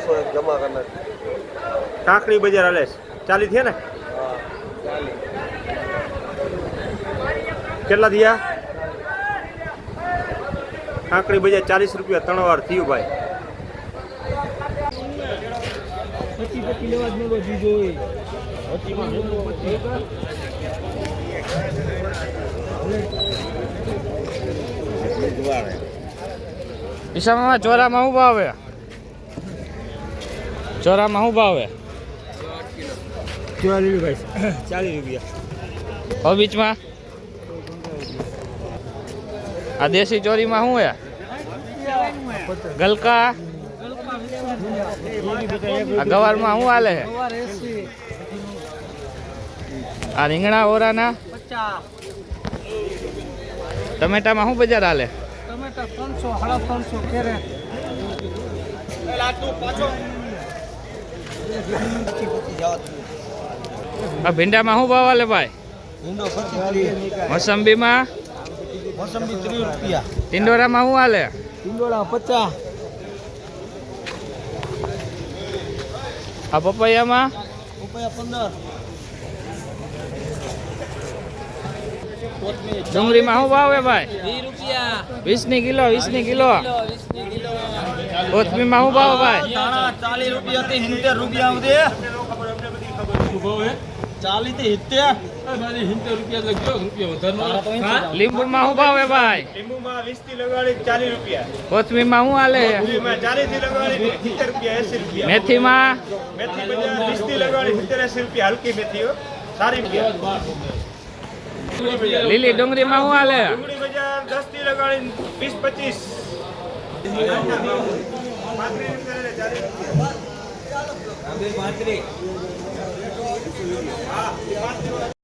100 जमा करना। કાકડી બજાર હાલે ચાલી થયા ને हाँ 40 કેટલા થયા કાકડી બજાર 40 રૂપિયા 3 વાર થયું ભાઈ પતિ લેવા જ નતો દીધો ઈશામાં ચોરામાં શું ભાવ છે ચોરામાં શું ભાવ છે 40 રૂપિયા બીચમાં આ દેશી ચોરીમાં શું છે ગલકા આ ગવારમાં શું હાલે છે આ રીંગણા ઓરાના ટમેટામાં શું બજાર હાલે ટમેટા 300 350 કેરે આ ભીંડામાં શું ભાવ હાલે ભાઈ भिंडो 25 મોસંબીમાં मौसमी 30 रुपया ટિંડોરામાં શું હાલે टिंडोड़ा 50 આ પપૈયામાં रुपया 15 ડુંગળીમાં શું ભાવ છે ભાઈ 20 રૂપિયા 20 ની કિલો 20 ની કિલો કોથમીરમાં શું ભાવ ભાઈ दाना 40 रुपया ते 70 रुपया आउदे 40 ते 70 લીંબુમાં શું ભાવ છે ભાઈ લીંબુમાં 20 થી લગાડી 40 રૂપિયા કોથમીરમાં શું હાલે લીંબુમાં 40 થી લગાડી 70 રૂપિયા 80 રૂપિયા મેથીમાં મેથી બજાર 20 થી લગાડી 70 80 રૂપિયા હલકી મેથીઓ સારી રૂપિયા લીલી ડુંગળીમાં શું હાલે ડુંગળી બજાર 10 થી લગાડી 20 25 भाकरी